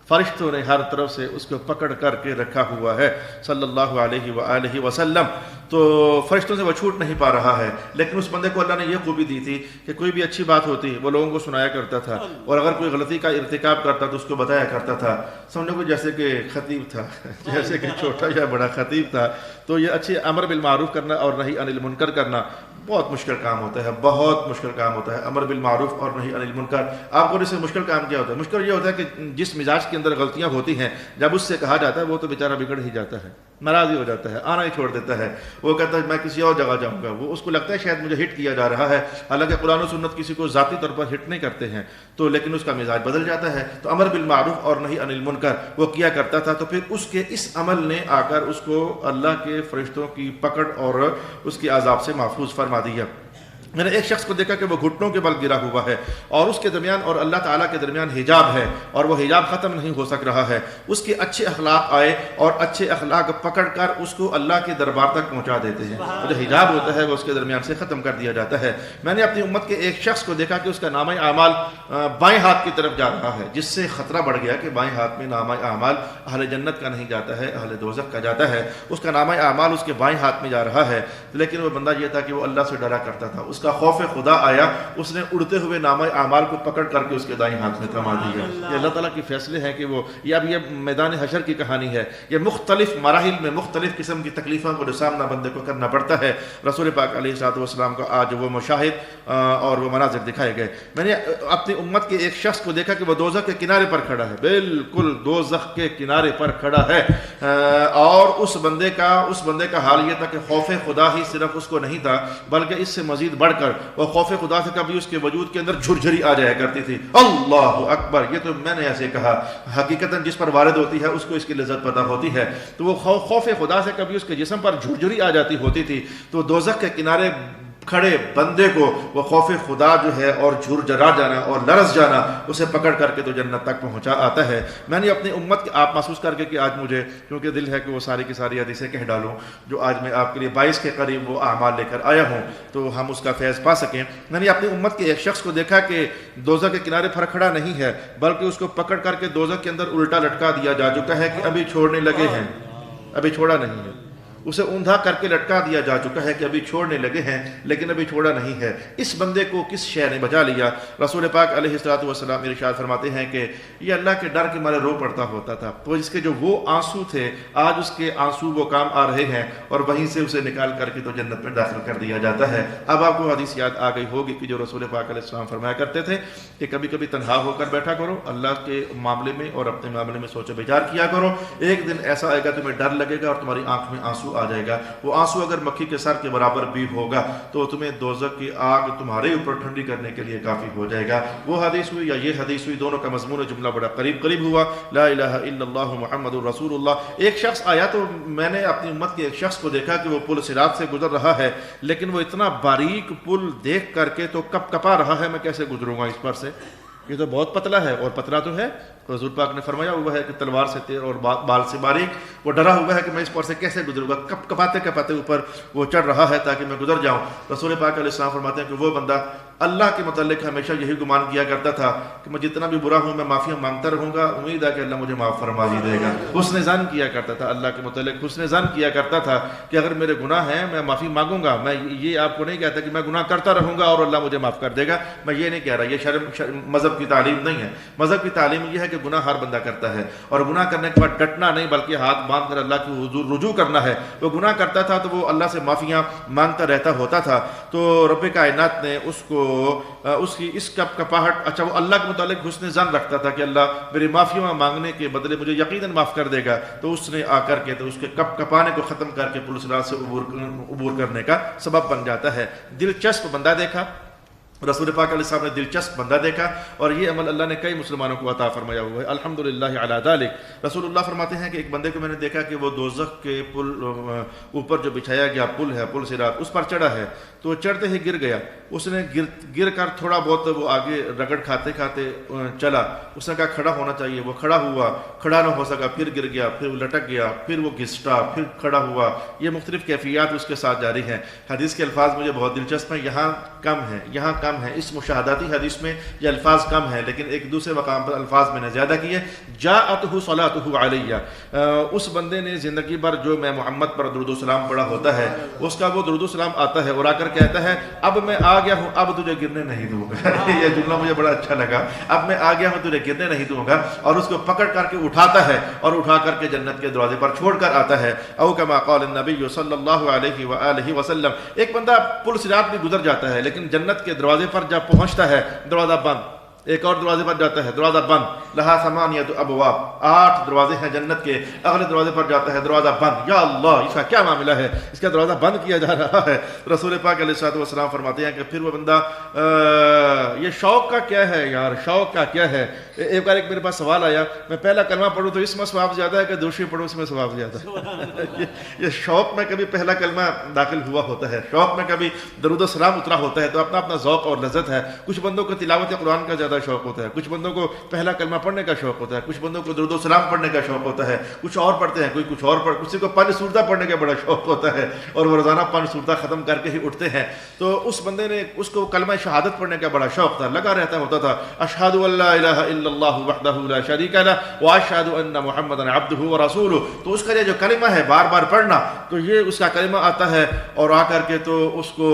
فرشتوں نے ہر طرف سے اس کو پکڑ کر کے رکھا ہوا ہے صلی اللہ علیہ وآلہ وسلم. تو فرشتوں سے وہ چھوٹ نہیں پا رہا ہے. لیکن اس بندے کو اللہ نے یہ خوبی دی تھی کہ کوئی بھی اچھی بات ہوتی وہ لوگوں کو سنایا کرتا تھا اور اگر کوئی غلطی کا ارتکاب کرتا تو اس کو بتایا کرتا تھا. سمجھو کہ جیسے کہ خطیب تھا، جیسے کہ چھوٹا یا بڑا خطیب تھا. تو یہ اچھے امر بالمعروف کرنا اور نہی عن المنکر کرنا بہت مشکل کام ہوتا ہے، بہت مشکل کام ہوتا ہے. امر بالمعروف اور نہی عن المنکر. آپ کو اس سے مشکل کام کیا ہوتا ہے؟ مشکل یہ ہوتا ہے کہ جس مزاج کے اندر غلطیاں ہوتی ہیں جب اس سے کہا جاتا ہے وہ تو بیچارہ بگڑ ہی جاتا ہے، ناراض ہی ہو جاتا ہے، آنا ہی چھوڑ دیتا ہے. وہ کہتا ہے میں کسی اور جگہ جاؤں گا. وہ اس کو لگتا ہے شاید مجھے ہٹ کیا جا رہا ہے، حالانکہ قرآن و سنت کسی کو ذاتی طور پر ہٹ نہیں کرتے ہیں. تو لیکن اس کا مزاج بدل جاتا ہے. تو امر بالمعروف اور نہی عن المنکر وہ کیا کرتا تھا. تو پھر اس کے اس عمل نے آ کر اس کو اللہ کے فرشتوں کی پکڑ اور اس کے عذاب سے محفوظ فرما دیا. میں نے ایک شخص کو دیکھا کہ وہ گھٹنوں کے بل گرا ہوا ہے اور اس کے درمیان اور اللہ تعالیٰ کے درمیان حجاب ہے اور وہ حجاب ختم نہیں ہو سک رہا ہے. اس کے اچھے اخلاق آئے اور اچھے اخلاق پکڑ کر اس کو اللہ کے دربار تک پہنچا دیتے ہیں. جو حجاب ہوتا ہے وہ اس کے درمیان سے ختم کر دیا جاتا ہے. میں نے اپنی امت کے ایک شخص کو دیکھا کہ اس کا نامہ اعمال بائیں ہاتھ کی طرف جا رہا ہے، جس سے خطرہ بڑھ گیا کہ بائیں ہاتھ میں نامہ اعمال اہل جنت کا نہیں جاتا ہے، اہل دوزخ کا جاتا ہے. اس کا نامہ اعمال اس کے بائیں ہاتھ میں جا رہا ہے. لیکن وہ بندہ یہ تھا کہ وہ اللہ سے ڈرا کرتا تھا. اس کا خوف خدا آیا، اس نے اڑتے ہوئے نامہ اعمال کو پکڑ کر کے اس کے دائیں ہاتھ میں تھما دیا. یہ اللہ تعالیٰ کی فیصلے ہیں کہ وہ اب یہ میدان حشر کی کہانی ہے. یہ مختلف مراحل میں مختلف قسم کی تکلیفوں کو جو سامنا بندے کو کرنا پڑتا ہے. رسول پاک علیہ الصلوۃ والسلام کو آج وہ مشاہد اور وہ مناظر دکھائے گئے. میں نے اپنی امت کے ایک شخص کو دیکھا کہ وہ دوزخ کے کنارے پر کھڑا ہے، بالکل دوزخ کے کنارے پر کھڑا ہے. اور اس بندے کا حال یہ تھا کہ خوف خدا ہی صرف اس کو نہیں تھا بلکہ اس سے مزید بڑھ کر وہ خوف خدا سے کبھی اس کے وجود کے اندر جھرجھری آ جایا کرتی تھی. اللہ اکبر. یہ تو میں نے ایسے کہا، حقیقتاً جس پر وارد ہوتی ہے اس کو اس کی لذت پتہ ہوتی ہے. تو وہ خوف خدا سے کبھی اس کے جسم پر جھرجھری آ جاتی ہوتی تھی. تو دوزخ کے کنارے کھڑے بندے کو وہ خوف خدا جو ہے اور جھرجھرا جانا اور لرز جانا اسے پکڑ کر کے تو جنت تک پہنچا آتا ہے. میں نے اپنی امت کے آپ محسوس کر کے کہ آج مجھے کیونکہ دل ہے کہ وہ ساری کی ساری حدیثیں کہہ ڈالوں جو آج میں آپ کے لیے 22 کے قریب وہ اعمال لے کر آیا ہوں تو ہم اس کا فیض پا سکیں. میں نے اپنی امت کے ایک شخص کو دیکھا کہ دوزخ کے کنارے پر کھڑا نہیں ہے بلکہ اس کو پکڑ کر کے دوزخ کے اندر الٹا لٹکا دیا جا چکا ہے کہ ابھی چھوڑنے لگے ہیں، ابھی چھوڑا نہیں ہے. اسے اوندھا کر کے لٹکا دیا جا چکا ہے کہ ابھی چھوڑنے لگے ہیں لیکن ابھی چھوڑا نہیں ہے. اس بندے کو کس شے نے بچا لیا؟ رسول پاک علیہ الصلوۃ والسلام ارشاد فرماتے ہیں کہ یہ اللہ کے ڈر کے مارے رو پڑتا ہوتا تھا. تو اس کے جو وہ آنسو تھے آج اس کے آنسو وہ کام آ رہے ہیں اور وہیں سے اسے نکال کر کے تو جنت میں داخل کر دیا جاتا ہے. اب آپ کو حدیث یاد آ گئی ہوگی کہ جو رسول پاک علیہ السلام فرمایا کرتے تھے کہ کبھی کبھی تنہا ہو کر بیٹھا کرو، اللہ کے معاملے میں اور اپنے معاملے میں سوچ و بچار کیا کرو. ایک دن ایسا آئے گا تمہیں ڈر لگے گا اور تمہاری آنکھ میں آنسو آ جائے گا. وہ آنسو اگر مکھی کے سر کے برابر بھی ہوگا تو تمہیں دوزخ کی آگ تمہارے اوپر ٹھنڈی کرنے کے لیے کافی ہو جائے گا. وہ حدیث ہوئی یا یہ حدیث ہوئی، دونوں کا مضمون جملہ بڑا قریب ہوا. لا الہ الا اللہ محمد الرسول اللہ. ایک شخص آیا تو میں نے اپنی امت کے ایک شخص کو دیکھا کہ وہ پل صراط سے گزر رہا ہے لیکن وہ اتنا باریک پل دیکھ کر کے تو کپ کپا رہا ہے میں کیسے گزروں گا اس پر سے، یہ تو بہت پتلا ہے اور پتلا تو ہے. حضور پاک نے فرمایا ہوا ہے کہ تلوار سے تیر اور بال سے باریک. وہ ڈرا ہوا ہے کہ میں اس پر سے کیسے گزروں گا، کپ کپاتے کپاتے اوپر وہ چڑھ رہا ہے تاکہ میں گزر جاؤں. رسول پاک علیہ السلام فرماتے ہیں کہ وہ بندہ اللہ کے متعلق ہمیشہ یہی گمان کیا کرتا تھا کہ میں جتنا بھی برا ہوں میں معافیاں مانگتا رہوں گا، امید ہے کہ اللہ مجھے معاف فرما ہی دے گا. حسن ظن کیا کرتا تھا اللہ کے متعلق، حسن ظن کیا کرتا تھا کہ اگر میرے گناہ ہیں میں معافی مانگوں گا. میں یہ آپ کو نہیں کہتا کہ میں گناہ کرتا رہوں گا اور اللہ مجھے معاف کر دے گا، میں یہ نہیں کہہ رہا. یہ مذہب کی تعلیم نہیں ہے. مذہب کی تعلیم یہ ہے کہ گناہ ہر بندہ کرتا ہے اور گناہ کرنے کے بعد ڈٹنا نہیں بلکہ ہاتھ باندھ کر اللہ کی حضور رجوع کرنا ہے. وہ گناہ کرتا تھا تو وہ اللہ سے معافیاں مانگتا رہتا ہوتا تھا. تو رب کائنات نے اس کو اس کی اس کپ کپاہٹ، اچھا وہ اللہ کے متعلق حسن ظن رکھتا تھا کہ اللہ میری معافی مانگنے کے بدلے مجھے یقیناً معاف کر دے گا، تو اس نے آ کر کے تو اس کے کپ کپانے کو ختم کر کے پل صراط سے عبور کرنے کا سبب بن جاتا ہے۔ دلچسپ بندہ دیکھا، رسول پاک علیہ السلام نے دلچسپ بندہ دیکھا، اور یہ عمل اللہ نے کئی مسلمانوں کو عطا فرمایا ہوا ہے، الحمدللہ علی ذالک۔ رسول اللہ فرماتے ہیں کہ ایک بندے کو میں نے دیکھا کہ وہ دوزخ کے پل اوپر جو بچھایا گیا پل ہے، پل صراط، اس پر چڑھا ہے، تو چڑھتے ہی گر گیا۔ اس نے گر کر تھوڑا بہت وہ آگے رگڑ کھاتے کھاتے چلا، اس نے کہا کھڑا ہونا چاہیے، وہ کھڑا ہوا، کھڑا نہ ہو سکا، پھر گر گیا، پھر وہ لٹک گیا، پھر وہ گھسٹا، پھر کھڑا ہوا۔ یہ مختلف کیفیات اس کے ساتھ جاری ہیں۔ حدیث کے الفاظ مجھے بہت دلچسپ ہیں، یہاں کم ہے، یہاں کم ہے، اس مشاہداتی حدیث میں یہ الفاظ کم ہیں، لیکن ایک دوسرے مقام پر الفاظ میں نے زیادہ کیے۔ جاءتہ صلاتہ علیہ، اس بندے نے زندگی بھر جو میں محمد پر درود و سلام پڑھا ہوتا ہے، اس کا وہ درود و سلام آتا ہے اور آ کر کہتا ہے اب میں آ گیا ہوں، اب تجھے گرنے نہیں دوں گا۔ یہ جملہ مجھے بڑا اچھا لگا، اب میں آ گیا ہوں، تجھے گرنے نہیں دوں گا، اور اس کو پکڑ کر کے اٹھاتا ہے اور اٹھا کر کے جنت کے دروازے پر چھوڑ کر آتا ہے۔ او کما قال النبی صلی اللہ علیہ وآلہ وسلم، ایک بندہ پل صراط بھی گزر جاتا ہے لیکن جنت کے دروازے پر جب پہنچتا ہے دروازہ بند، ایک اور دروازے پر جاتا ہے دروازہ بند، لہا ثمانیۃ ابواب، 8 دروازے ہیں جنت کے، اگلے دروازے پر جاتا ہے دروازہ بند۔ یا اللہ، اس کا کیا معاملہ ہے، اس کا دروازہ بند کیا جا رہا ہے۔ رسول پاک علیہ الصلوۃ والسلام فرماتے ہیں کہ پھر وہ بندہ یہ شوق کا کیا ہے یار، شوق کا کیا ہے۔ ایک بار ایک میرے پاس سوال آیا، میں پہلا کلمہ پڑھوں تو اس میں ثواب زیادہ ہے کہ دوسری پڑھوں اس میں ثواب زیادہ ہے؟ یہ شوق میں کبھی پہلا کلمہ داخل ہوا ہوتا ہے، شوق میں کبھی درود و سلام اترا ہوتا ہے، تو اپنا اپنا ذوق اور لذت ہے۔ کچھ بندوں کو تلاوت قرآن کا زیادہ شوق ہوتا ہے، کچھ بندوں کو پہلا کلمہ پڑھنے کا شوق ہوتا ہے، کچھ بندوں کو درود و سلام پڑھنے کا شوق ہوتا ہے، کچھ اور پڑھتے ہیں، کوئی کچھ اور کسی کو 5 سورتیں پڑھنے کا بڑا شوق ہوتا ہے اور وہ روزانہ 5 سورتیں ختم کر کے ہی اٹھتے ہیں۔ تو اس بندے نے، اس کو کلمہ شہادت پڑھنے کا بڑا شوق تھا، لگا رہتا ہوتا تھا اشہد ان لا الہ الا اللہ وحدہ لا شریک لہ واشہد ان محمدا عبدہ ورسولہ۔ تو اس کا یہ جو کلمہ ہے بار بار پڑھنا، تو یہ اس کا کلمہ آتا ہے اور آ کر کے تو اس کو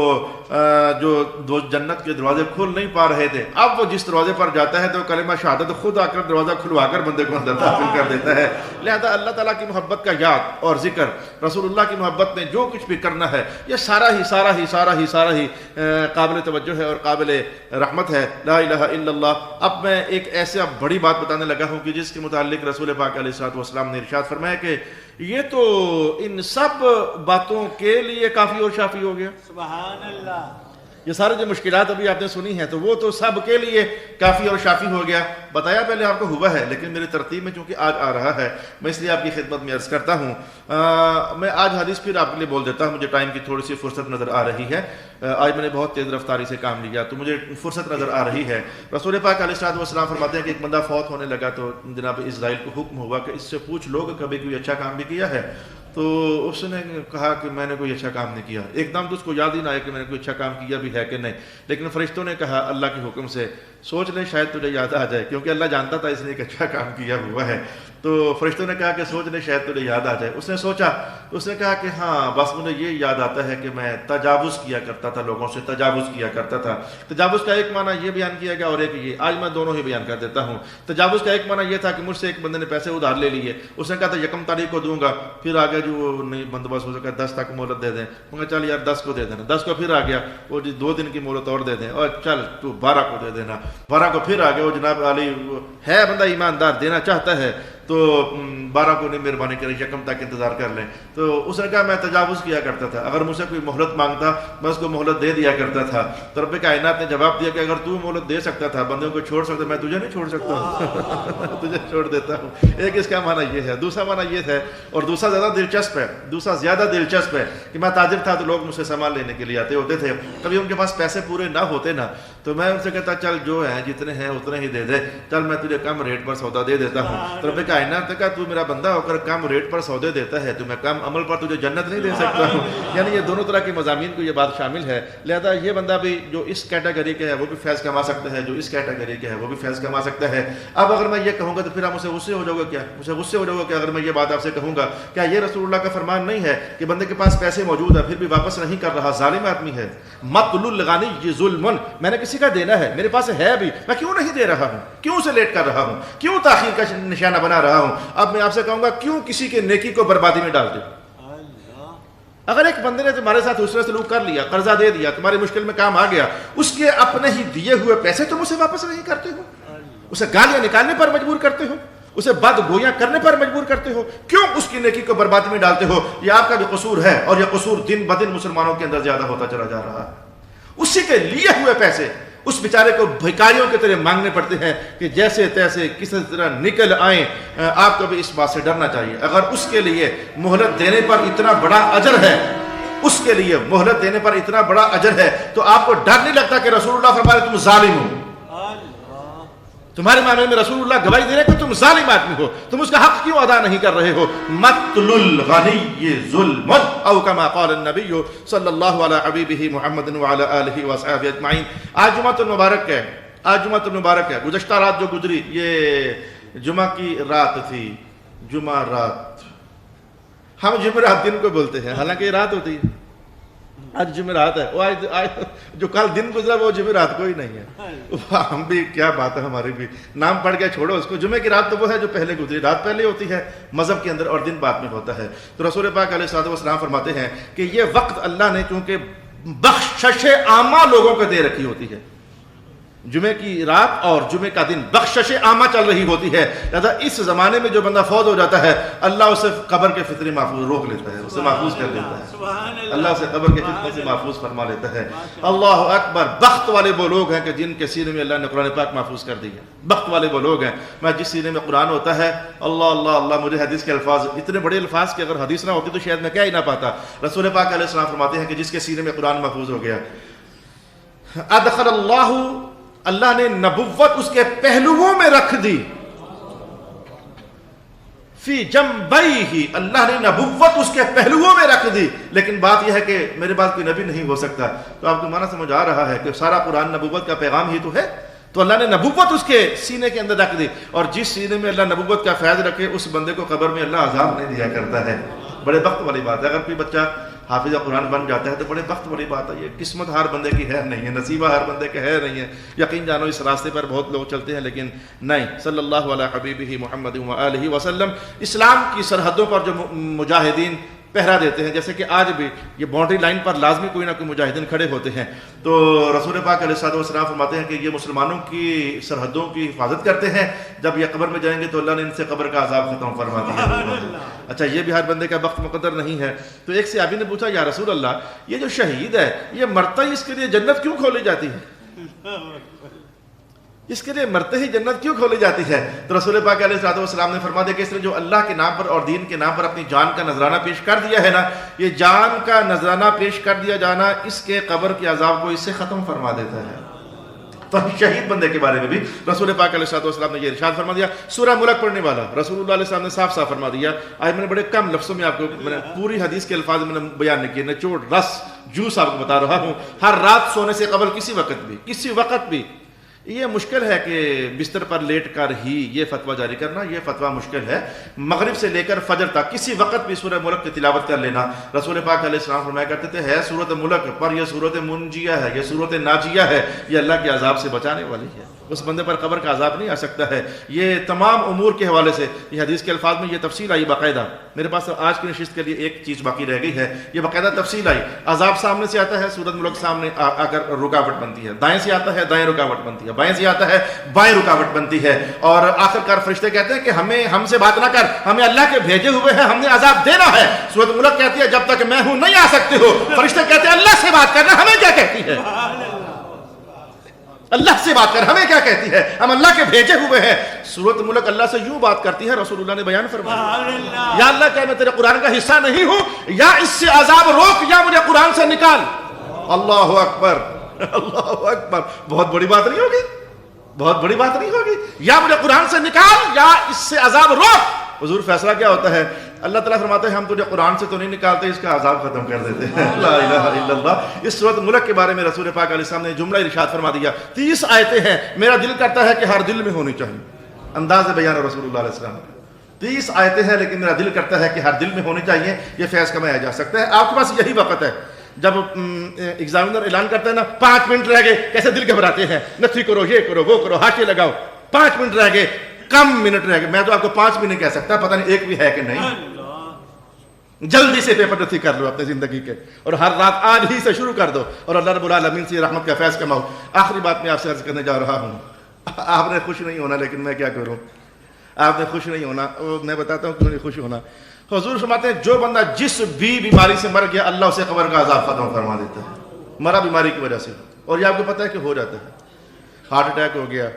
جو جنت کے دروازے کھل نہیں پا رہے تھے، اب وہ جس دروازے پر جاتا ہے تو کلمہ شہادت خود آ کر دروازہ کھلوا کر بندے کو اندر داخل کر دیتا ہے۔ لہذا اللہ تعالیٰ کی محبت کا یاد اور ذکر، رسول اللہ کی محبت میں جو کچھ بھی کرنا ہے، یہ سارا ہی قابل توجہ ہے اور قابل رحمت ہے۔ لا الہ الا اللہ۔ اب میں ایک ایسے بڑی بات بتانے لگا ہوں کہ جس کے متعلق رسول پاک علیہ الصلوۃ والسلام نے ارشاد فرمایا کہ یہ تو ان سب باتوں کے لیے کافی اور شافی ہو گیا۔ سبحان اللہ۔ یہ سارے جو مشکلات ابھی آپ نے سنی ہیں تو وہ تو سب کے لیے کافی اور شافی ہو گیا۔ بتایا پہلے آپ کو ہوا ہے، لیکن میری ترتیب میں چونکہ آج آ رہا ہے، میں اس لیے آپ کی خدمت میں عرض کرتا ہوں۔ میں آج حدیث پھر آپ کے لیے بول دیتا ہوں، مجھے ٹائم کی تھوڑی سی فرصت نظر آ رہی ہے۔ آج میں نے بہت تیز رفتاری سے کام لیا تو مجھے فرصت نظر آ رہی ہے۔ رسول پاک علیہ الصلوۃ والسلام فرماتے ہیں کہ ایک بندہ فوت ہونے لگا تو جناب اسرائیل کو حکم ہوا کہ اس سے پوچھ لو کہ کبھی کوئی اچھا کام بھی کیا ہے۔ تو اس نے کہا کہ میں نے کوئی اچھا کام نہیں کیا۔ ایک دم تو اس کو یاد ہی نہ آیا کہ میں نے کوئی اچھا کام کیا بھی ہے کہ نہیں، لیکن فرشتوں نے کہا اللہ کے حکم سے سوچ لے شاید تجھے یاد آ جائے، کیونکہ اللہ جانتا تھا اس نے ایک اچھا کام کیا ہوا ہے۔ تو فرشتوں نے کہا کہ سوچ لے شاید تجھے یاد آ جائے۔ اس نے سوچا، اس نے کہا کہ ہاں بس مجھے یہ یاد آتا ہے کہ میں تجاوز کیا کرتا تھا، لوگوں سے تجاوز کیا کرتا تھا۔ تجاوز کا ایک معنی یہ بیان کیا گیا اور ایک یہ، آج میں دونوں ہی بیان کر دیتا ہوں۔ تجاوز کا ایک معنی یہ تھا کہ مجھ سے ایک بندے نے پیسے ادھار لے لیے، اس نے کہا تھا 1 تاریخ کو دوں گا، پھر آگے جو وہ نہیں بندوبست ہو سکا 10 تک مہلت دے دیں، میں کہا چل یار 10 کو دے دینا، 10 کو پھر آ گیا وہ 2 دن کی مہلت اور دے دیں، اور چل تو 12 کو دے دینا، 12 کو پھر آ گیا وہ جناب علی ہے بندہ ایماندار دینا چاہتا ہے تو 12 کو نہیں مہربانی کریں 1 تک انتظار کر لیں۔ تو اس نے کہا میں تجاوز کیا کرتا تھا، اگر مجھ سے کوئی مہلت مانگتا میں اس کو مہلت دے دیا کرتا تھا۔ تو رب کائنات نے جواب دیا کہ اگر تو مہلت دے سکتا تھا، بندوں کو چھوڑ سکتا، میں تجھے نہیں چھوڑ سکتا ہوں تجھے چھوڑ دیتا ہوں۔ ایک اس کا معنی یہ ہے۔ دوسرا معنی یہ ہے، اور دوسرا زیادہ دلچسپ ہے کہ میں تاجر تھا تو لوگ مجھ سے سامان لینے کے لیے آتے ہوتے تھے، کبھی ان کے پاس پیسے پورے نہ ہوتے نا تو میں ان سے کہتا چل جو ہیں جتنے ہیں اتنے ہی دے دے، چل میں تجھے کم ریٹ پر سودا دے دیتا ہوں۔ تو رب کائنات نے کہا تو میرا بندہ ہو کر کم ریٹ پر سودے دیتا ہے تو میں کم عمل پر تجھے جنت نہیں دے سکتا ہوں۔ یعنی یہ دونوں طرح کے مضامین کو یہ بات شامل ہے۔ لہذا یہ بندہ بھی جو اس کیٹیگری کے ہے وہ بھی فیض کما سکتا ہے، جو اس کیٹیگری کے ہے وہ بھی فیض کما سکتا ہے۔ اب اگر میں یہ کہوں گا تو پھر آپ مجھے غصے ہو جاؤ گے کیا؟ مجھے غصے ہو جاؤ گے کہ اگر میں یہ بات آپ سے کہوں گا کیا یہ رسول اللہ کا فرمان نہیں ہے کہ بندے کے پاس پیسے موجود ہے پھر بھی واپس نہیں کر رہا، ظالم آدمی ہے۔ مطل الغنی یہ ظلم، میں نے کسی کا دینا ہے، میرے پاس ہے بھی، میں کیوں نہیں دے رہا ہوں؟ کیوں سے لیٹ کر رہا ہوں؟ کیوں تاخیر کا نشانہ بنا رہا ہوں؟ اب میں آپ سے کہوں گا کیوں کسی کے نیکی کو بربادی میں ڈال دے؟ اگر ایک بندے نے تمہارے ساتھ حسن سلوک کر لیا، قرضہ دے دیا، تمہاری مشکل میں کام آ گیا، اس کے اپنے ہی دیے ہوئے پیسے تم اسے واپس نہیں کرتے ہو، اسے گالیاں نکالنے پر مجبور کرتے ہو، اسے بد گویاں کرنے پر مجبور کرتے ہو، کیوں اس کی نیکی کو بربادی میں ڈالتے ہو؟ یہ آپ کا بھی قصور ہے، اور یہ قصور دن بدن مسلمانوں کے اندر زیادہ ہوتا چلا جا رہا ہے۔ اسی کے لیے ہوئے پیسے اس بیچارے کو بھکاریوں کی طرح مانگنے پڑتے ہیں کہ جیسے تیسے کسی طرح نکل آئیں۔ آپ کو بھی اس بات سے ڈرنا چاہیے، اگر اس کے لیے مہلت دینے پر اتنا بڑا اجر ہے، اس کے لیے مہلت دینے پر اتنا بڑا اجر ہے، تو آپ کو ڈر نہیں لگتا کہ رسول اللہ فرما رہے تم ظالم ہو؟ تمہارے معاملے میں رسول اللہ گواہی دے رہے کہ تم ظالم آدمی ہو، تم اس کا حق کیوں ادا نہیں کر رہے ہو؟ مطل الغنی ظلم او کما قال النبی صلی اللہ علیہ حبیبہ محمد وعلی آلہ وصحبہ اجمعین۔ آج جمعۃ المبارک ہے، آج جمعۃ المبارک ہے۔ گزشتہ رات جو گزری یہ جمعہ کی رات تھی، جمعہ رات، ہم جمعرات دن کو بولتے ہیں، حالانکہ یہ رات ہوتی ہے۔ آج جمعرات ہے، وہ آج جو کل دن گزرا وہ جمعرات کوئی نہیں ہے۔ ہم بھی کیا بات ہے، ہماری بھی نام پڑھ کے چھوڑو اس کو۔ جمعے کی رات تو وہ ہے جو پہلے گزری، رات پہلے ہوتی ہے مذہب کے اندر اور دن بعد میں ہوتا ہے۔ تو رسول پاک علیہ الصلوۃ والسلام فرماتے ہیں کہ یہ وقت اللہ نے چونکہ بخشش عامہ لوگوں کو دے رکھی ہوتی ہے، جمعے کی رات اور جمعے کا دن بخشش عامہ چل رہی ہوتی ہے، لہذا اس زمانے میں جو بندہ فوت ہو جاتا ہے اللہ اسے قبر کے فتنے محفوظ روک لیتا ہے، اسے محفوظ کر لیتا ہے، اللہ اسے قبر کے فتنے سے محفوظ فرما لیتا ہے۔ اللہ اکبر! بخت والے وہ لوگ ہیں کہ جن کے سینے میں اللہ نے قرآن پاک محفوظ کر دی ہے، بخت والے وہ لوگ ہیں۔ میں جس سینے میں قرآن ہوتا ہے، اللہ اللہ اللہ، مجھے حدیث کے الفاظ اتنے بڑے الفاظ کہ اگر حدیث نہ ہوتی تو شاید میں کہہ ہی نہ پاتا۔ رسول پاک علیہ السلام فرماتے ہیں کہ جس کے سینے میں قرآن محفوظ ہو گیا، ادخل اللہ نے نبوت اس کے پہلوؤں میں رکھ دی، فی جنبیہ، اللہ نے نبوت اس کے پہلوؤں میں رکھ دی۔ لیکن بات یہ ہے کہ میرے بعد کوئی نبی نہیں ہو سکتا، تو آپ کو معنی سمجھ آ رہا ہے کہ سارا قرآن نبوت کا پیغام ہی تو ہے، تو اللہ نے نبوت اس کے سینے کے اندر رکھ دی، اور جس سینے میں اللہ نبوت کا فیض رکھے اس بندے کو قبر میں اللہ عذاب نہیں دیا کرتا ہے۔ بڑے بخت والی بات ہے، اگر کوئی بچہ حافظ قرآن بن جاتا ہے تو بڑے بخت والی بات ہے۔ یہ قسمت ہر بندے کی ہے نہیں ہے، نصیبہ ہر بندے کا ہے نہیں ہے۔ یقین جانو اس راستے پر بہت لوگ چلتے ہیں لیکن نہیں۔ صلی اللہ علیہ حبیبہ محمد وآلہ وسلم، اسلام کی سرحدوں پر جو مجاہدین پہرا دیتے ہیں، جیسے کہ آج بھی یہ باؤنڈری لائن پر لازمی کوئی نہ کوئی مجاہدین کھڑے ہوتے ہیں، تو رسول پاک علیہ الصلوۃ والسلام فرماتے ہیں کہ یہ مسلمانوں کی سرحدوں کی حفاظت کرتے ہیں، جب یہ قبر میں جائیں گے تو اللہ نے ان سے قبر کا عذاب ختم فرما دیا۔ اچھا، یہ بھی ہر بندے کا وقت مقدر نہیں ہے۔ تو ایک صحابی نے پوچھا، یا رسول اللہ، یہ جو شہید ہے یہ مرتا ہی اس کے لیے جنت کیوں کھولی جاتی ہے؟ اس کے لیے مرتے ہی جنت کیوں کھولی جاتی ہے؟ تو رسول پاک علیہ الصلوۃ والسلام نے فرما دیا کہ اس نے جو اللہ کے نام پر اور دین کے نام پر اپنی جان کا نذرانہ پیش کر دیا ہے نا، یہ جان کا نذرانہ پیش کر دیا جانا اس کے قبر کے عذاب کو اس سے ختم فرما دیتا ہے۔ تو شہید بندے کے بارے میں بھی رسول پاک علیہ الصلوۃ والسلام نے یہ ارشاد فرما دیا۔ سورہ ملک پڑھنے والا رسول اللہ علیہ السلام نے صاف صاف فرما دیا۔ آج میں نے بڑے کم لفظوں میں آپ کو، میں نے پوری حدیث کے الفاظ میں نے بیان نہیں کیے، نچوڑ رس جوس آپ کو بتا رہا ہوں۔ ہر رات سونے سے قبل کسی وقت بھی یہ مشکل ہے کہ بستر پر لیٹ کر ہی یہ فتویٰ جاری کرنا، یہ فتویٰ مشکل ہے۔ مغرب سے لے کر فجر تک کسی وقت بھی سورہ ملک کی تلاوت کر لینا۔ رسول پاک علیہ السلام فرمایا کرتے تھے، ہے سورۃ ملک پر یہ سورۃ منجیہ ہے، یہ سورۃ ناجیہ ہے، یہ اللہ کے عذاب سے بچانے والی ہے، اس بندے پر قبر کا عذاب نہیں آ سکتا ہے۔ یہ تمام امور کے حوالے سے یہ حدیث کے الفاظ میں یہ تفصیل آئی باقاعدہ۔ میرے پاس آج کی نشست کے لیے ایک چیز باقی رہ گئی ہے، یہ باقاعدہ تفصیل آئی۔ عذاب سامنے سے آتا ہے، سورۃ ملک سامنے آ کر رکاوٹ بنتی ہے، دائیں سے آتا ہے دائیں رکاوٹ بنتی ہے، بائیں سے آتا ہے بائیں رکاوٹ بنتی ہے، اور آخر کار فرشتے کہتے ہیں کہ ہم سے بات نہ کر، ہمیں اللہ کے بھیجے ہوئے ہیں، ہم نے عذاب دینا ہے۔ سورۃ ملک کہتی ہے جب تک میں ہوں نہیں آ سکتے ہو۔ فرشتے کہتے ہیں اللہ سے بات کرنا، ہمیں کیا کہتی ہے؟ اللہ سے بات کر، ہمیں کیا کہتی ہے؟ ہم اللہ کے بھیجے ہوئے ہیں۔ سورۃ ملک اللہ سے یوں بات کرتی ہے، رسول اللہ نے بیان فرمایا، یا اللہ کیا میں تیرے قرآن کا حصہ نہیں ہوں؟ یا اس سے عذاب روک یا مجھے قرآن سے نکال۔ اللہ اکبر، اللہ اکبر، بہت بڑی بات نہیں ہوگی؟ بہت بڑی بات نہیں ہوگی؟ یا مجھے قرآن سے نکال یا اس سے عذاب روک۔ حضور فیصلہ کیا ہوتا ہے؟ اللہ تعالیٰ فرماتے ہیں ہم تجھے قرآن سے تو نہیں نکالتے، اس کا عذاب ختم کر دیتے ہیں۔ لا الہ الا اللہ۔ اس سورۃ ملک کے بارے میں رسول پاک علیہ السلام نے جملہ ارشاد فرما دیا، 30 آیتیں ہیں، میرا دل کرتا ہے کہ ہر دل میں ہونی چاہیے۔ انداز بیان رسول اللہ علیہ السلام، 30 آیتیں ہیں لیکن میرا دل کرتا ہے کہ ہر دل میں ہونی چاہیے، یہ فیض کمایا جا سکتا ہے۔ آپ کے پاس یہی وقت ہے، جب ایگزامینر اعلان کرتا ہے نا 5 منٹ رہ گئے، کیسے دل گھبراتے ہیں، نتھی کرو، یہ کرو، وہ کرو، ہاتھیں لگاؤ، 5 منٹ رہ گئے، کم منٹ رہ گئے۔ میں تو آپ کو 5 بھی نہیں کہہ سکتا، پتہ نہیں ایک بھی ہے کہ نہیں۔ جلدی سے پیپر نصیب کر لو اپنی زندگی کے، اور ہر رات آج ہی سے شروع کر دو، اور اللہ رب العالمین سے رحمت کا فیض کماؤ۔ آخری بات میں آپ سے عرض کرنے جا رہا ہوں، آپ نے خوش نہیں ہونا، لیکن میں کیا کروں، آپ نے خوش نہیں ہونا، میں بتاتا ہوں کیوں نہیں خوش ہونا۔ حضور فرماتے ہیں جو بندہ جس بھی بیماری سے مر گیا اللہ اسے قبر کا عذاب ختم فرما دیتا ہے، مرا بیماری کی وجہ سے، اور یہ آپ کو پتہ ہے کہ ہو جاتا ہے، ہارٹ اٹیک ہو گیا،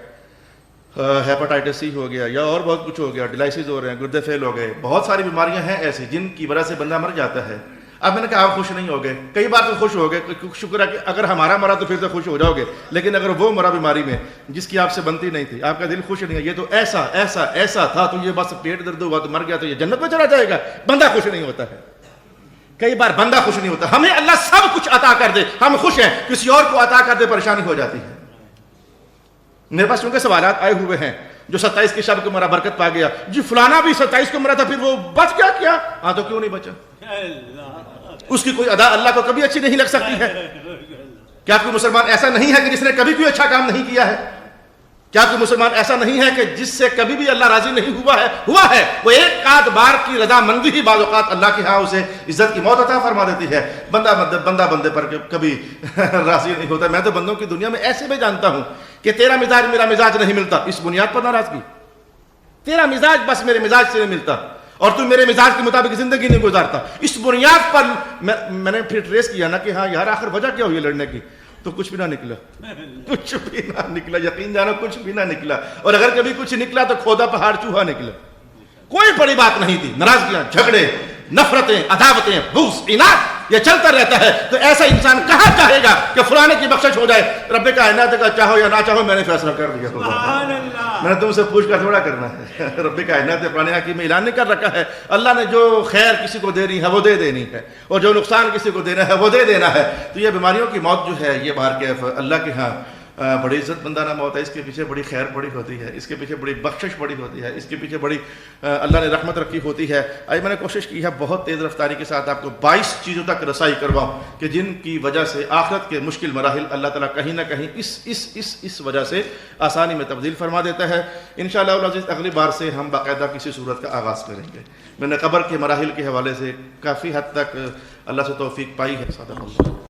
ہیپاٹائٹس سی ہو گیا، یا اور بہت کچھ ہو گیا، ڈیلائسس ہو رہے ہیں، گردے فیل ہو گئے، بہت ساری بیماریاں ہیں ایسی جن کی وجہ سے بندہ مر جاتا ہے۔ اب میں نے کہا آپ خوش نہیں ہو گئے، کئی بار تو خوش ہو گئے، شکر ہے کہ اگر ہمارا مرا تو پھر تو خوش ہو جاؤ گے، لیکن اگر وہ مرا بیماری میں جس کی آپ سے بنتی نہیں تھی، آپ کا دل خوش نہیں ہے، یہ تو ایسا ایسا ایسا تھا، تو یہ بس پیٹ درد ہوا تو مر گیا تو یہ جنت میں چلا جائے گا، بندہ خوش نہیں ہوتا ہے۔ کئی بار بندہ خوش نہیں ہوتا، ہمیں اللہ سب کچھ عطا کر دے ہم خوش ہیں، کسی اور کو عطا کر دے پریشانی ہو جاتی ہے۔ میرے پاس چونکہ سوالات آئے ہوئے ہیں، جو 27 کی شب کو مرا برکت پا گیا، جی فلانا بھی 27 کو مرا تھا پھر وہ بچ گیا کیا؟ ہاں تو کیوں نہیں بچا؟ اس کی کوئی ادا اللہ کو کبھی اچھی نہیں لگ سکتی ہے؟ کیا کوئی مسلمان ایسا نہیں ہے کہ جس نے کبھی کوئی اچھا کام نہیں کیا ہے؟ کیا کوئی مسلمان ایسا نہیں ہے کہ جس سے کبھی بھی اللہ راضی نہیں ہوا ہے؟ وہ ایک آدھ بار کی رضا مندی ہی بعض اوقات اللہ کے ہاں اسے عزت کی موت عطا فرما دیتی ہے۔ بندہ بندے پر کبھی راضی نہیں ہوتا۔ میں تو بندوں کی دنیا میں ایسے بھی جانتا ہوں کہ تیرا مزاج میرا مزاج نہیں ملتا، اس بنیاد پر ناراضگی، تیرا مزاج بس میرے مزاج سے نہیں ملتا اور تو میرے مزاج کے مطابق زندگی نہیں گزارتا، اس بنیاد پر میں نے پھر ٹریس کیا نا کہ ہاں یار آخر وجہ کیا ہوئی لڑنے کی، تو کچھ بھی نہ نکلا، کچھ بھی نہ نکلا، یقین جانو کچھ بھی نہ نکلا، اور اگر کبھی کچھ نکلا تو کھودا پہاڑ چوہا نکلا، کوئی بڑی بات نہیں تھی۔ ناراضگیاں، جھگڑے، نفرتیں، عداوتیں، بغض، اناد یہ چلتا رہتا ہے، تو ایسا انسان کہاں چاہے گا کہ فلانے کی بخشش ہو جائے؟ رب کائنات کا چاہو یا نہ چاہو میں نے فیصلہ کر دیا، میں نے تم سے پوچھ کر تھوڑا کرنا ہے، رب کائنات نے قرآن حکیم میں اعلان نہیں کر رکھا ہے اللہ نے جو خیر کسی کو دینی ہے وہ دے دینی ہے، اور جو نقصان کسی کو دینا ہے وہ دے دینا ہے۔ تو یہ بیماریوں کی موت جو ہے یہ باہر کیف اللہ کے ہاں بڑی عزت مندانہ موت ہے، اس کے پیچھے بڑی خیر بڑی ہوتی ہے، اس کے پیچھے بڑی بخشش بڑی ہوتی ہے، اس کے پیچھے بڑی اللہ نے رحمت رکھی ہوتی ہے۔ آج میں نے کوشش کی ہے بہت تیز رفتاری کے ساتھ آپ کو 22 چیزوں تک رسائی کرواؤں کہ جن کی وجہ سے آخرت کے مشکل مراحل اللہ تعالیٰ کہیں نہ کہیں اس وجہ سے آسانی میں تبدیل فرما دیتا ہے۔ انشاءاللہ العزیز اگلی بار سے ہم باقاعدہ کسی صورت کا آغاز کریں گے۔ میں نے قبر کے مراحل کے حوالے سے کافی حد تک اللہ سے توفیق پائی ہے۔ صدق اللہ۔